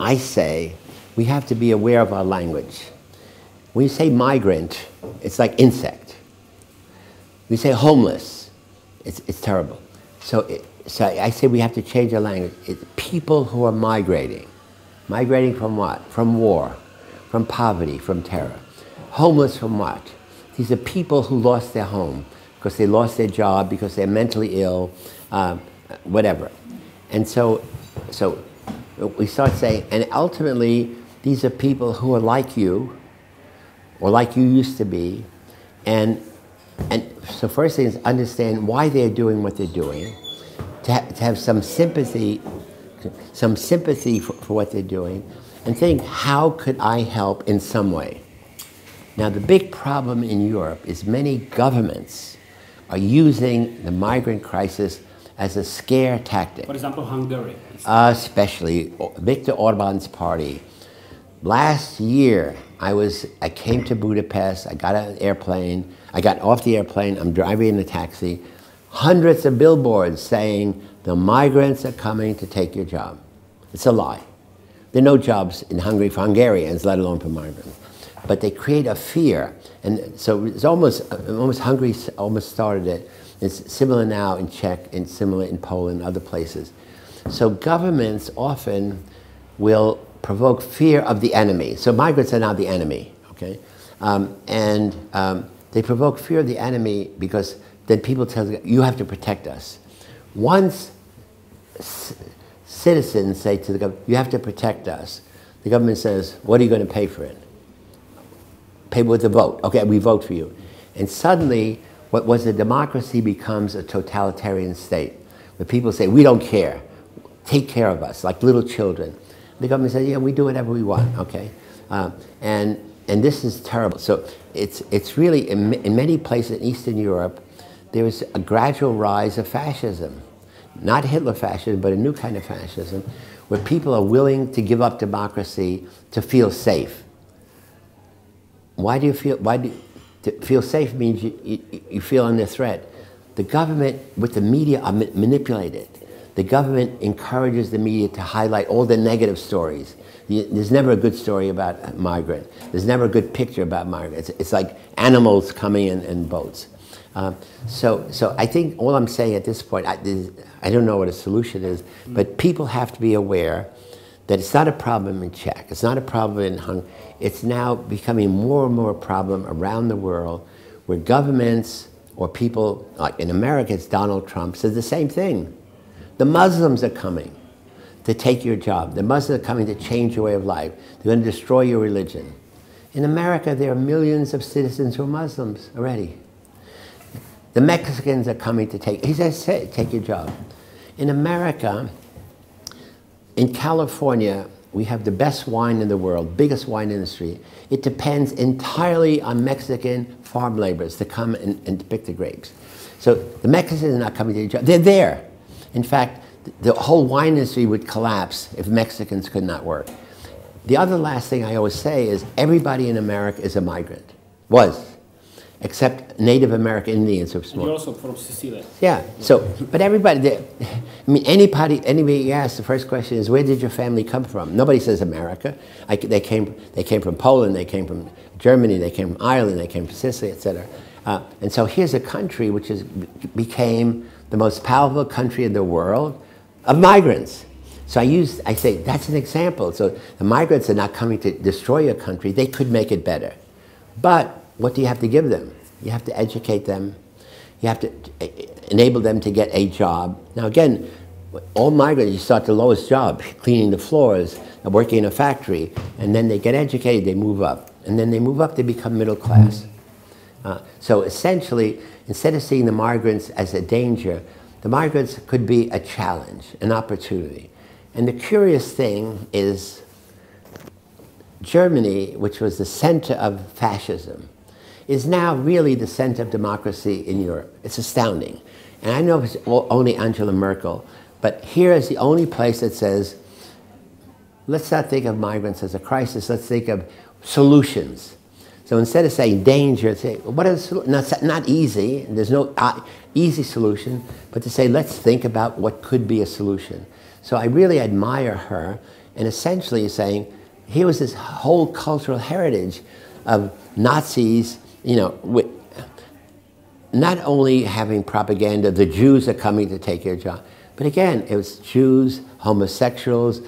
I say we have to be aware of our language. When you say migrant, it's like insect. We say homeless, it's terrible. So I say we have to change our language. It's people who are migrating. Migrating from what? From war, from poverty, from terror. Homeless from what? These are people who lost their home because they lost their job, because they're mentally ill, whatever. And so we start saying, and ultimately, these are people who are like you, or like you used to be, and so first thing is understand why they're doing what they're doing, to have some sympathy for what they're doing, and think, how could I help in some way? Now the big problem in Europe is many governments are using the migrant crisis as a scare tactic. For example, Hungary. Especially Viktor Orban's party. Last year, I came to Budapest, I got on an airplane, I got off the airplane, I'm driving in a taxi, hundreds of billboards saying, the migrants are coming to take your job. It's a lie. There are no jobs in Hungary for Hungarians, let alone for migrants. But they create a fear, and so it's almost Hungary almost started it. It's similar now in Czech, and similar in Poland, other places. So governments often will provoke fear of the enemy. So migrants are now the enemy, okay? They provoke fear of the enemy because then people tell them, you have to protect us. Once citizens say to the government, you have to protect us, the government says, what are you going to pay for it? Pay with a vote. Okay, we vote for you. And suddenly, what was a democracy becomes a totalitarian state, where people say, we don't care. Take care of us, like little children. The government says, yeah, we do whatever we want, okay? And this is terrible. So it's really, in many places in Eastern Europe, there is a gradual rise of fascism. Not Hitler fascism, but a new kind of fascism, where people are willing to give up democracy to feel safe. To feel safe means you feel under threat. The government, with the media, are manipulated. The government encourages the media to highlight all the negative stories. There's never a good story about a migrant. There's never a good picture about migrants. It's like animals coming in boats. So I think all I'm saying at this point, I don't know what a solution is, but people have to be aware that it's not a problem in Czech, it's not a problem in Hungary. It's now becoming more and more a problem around the world, where governments or people, like in America, it's Donald Trump, says the same thing. The Muslims are coming to take your job. The Muslims are coming to change your way of life. They're going to destroy your religion. In America, there are millions of citizens who are Muslims already. The Mexicans are coming to take your job. In America, in California, we have the best wine in the world, biggest wine industry. It depends entirely on Mexican farm laborers to come and pick the grapes. So the Mexicans are not coming to your job. They're there. In fact, the whole wine industry would collapse if Mexicans could not work. The other last thing I always say is everybody in America is a migrant. Was. Except Native American Indians who are small. You're also from Sicily. Yeah, so, but everybody, I mean, anybody you ask, the first question is, where did your family come from? Nobody says America. They came from Poland, they came from Germany, they came from Ireland, they came from Sicily, etc. And so here's a country which became the most powerful country in the world of migrants. So I say, that's an example. So the migrants are not coming to destroy your country, they could make it better. But what do you have to give them? You have to educate them. You have to enable them to get a job. Now again, all migrants, you start the lowest job, cleaning the floors, working in a factory, and then they get educated, they move up. And then they move up, they become middle class. So essentially, instead of seeing the migrants as a danger, the migrants could be a challenge, an opportunity. And the curious thing is, Germany, which was the center of fascism, is now really the center of democracy in Europe. It's astounding. And I know it's only Angela Merkel, but here is the only place that says, let's not think of migrants as a crisis, let's think of solutions. So instead of saying danger, say, what is the solution? Not easy, there's no easy solution, but to say, let's think about what could be a solution. So I really admire her, and essentially saying, here was this whole cultural heritage of Nazis, you know, not only having propaganda, the Jews are coming to take your job, but again, it was Jews, homosexuals,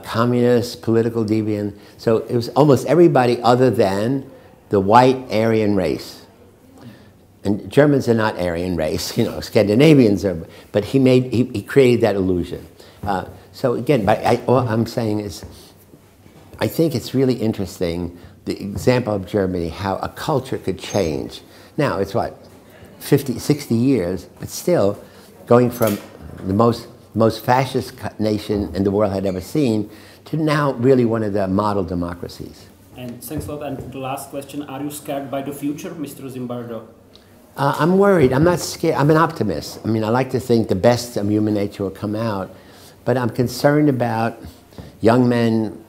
communists, political deviants. So it was almost everybody other than the white Aryan race. And Germans are not Aryan race, you know, Scandinavians are, but he created that illusion. So again, all I'm saying is, I think it's really interesting, the example of Germany, how a culture could change. Now, it's what, 50, 60 years, but still going from the most fascist nation in the world had ever seen to now really one of the model democracies. And thanks a lot. And the last question, are you scared by the future, Mr. Zimbardo? I'm worried. I'm not scared. I'm an optimist. I mean, I like to think the best of human nature will come out, but I'm concerned about young men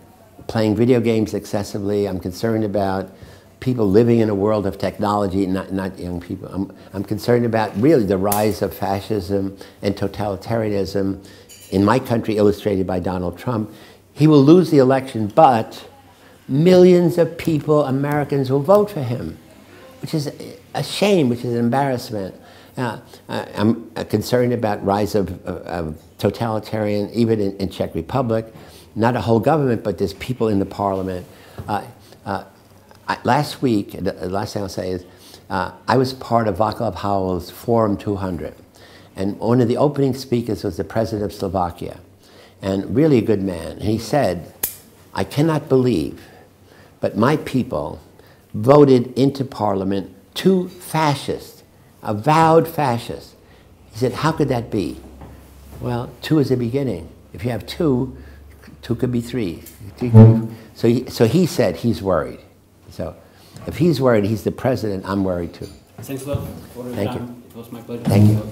playing video games excessively. I'm concerned about people living in a world of technology, not young people. I'm concerned about really the rise of fascism and totalitarianism in my country, illustrated by Donald Trump. He will lose the election, but millions of people, Americans, will vote for him, which is a shame, which is an embarrassment. I'm concerned about rise of totalitarian, even in Czech Republic. Not a whole government, but there's people in the parliament. Last week, the last thing I'll say is, I was part of Václav Havel's Forum 200. And one of the opening speakers was the president of Slovakia, and really a good man. And he said, I cannot believe, but my people voted into parliament 2 fascists, avowed fascists. He said, how could that be? Well, 2 is the beginning. If you have 2, 2 could be 3. So he said he's worried. So if he's worried, he's the president, I'm worried too. Thanks a lot for your time. It was my pleasure. Thank you.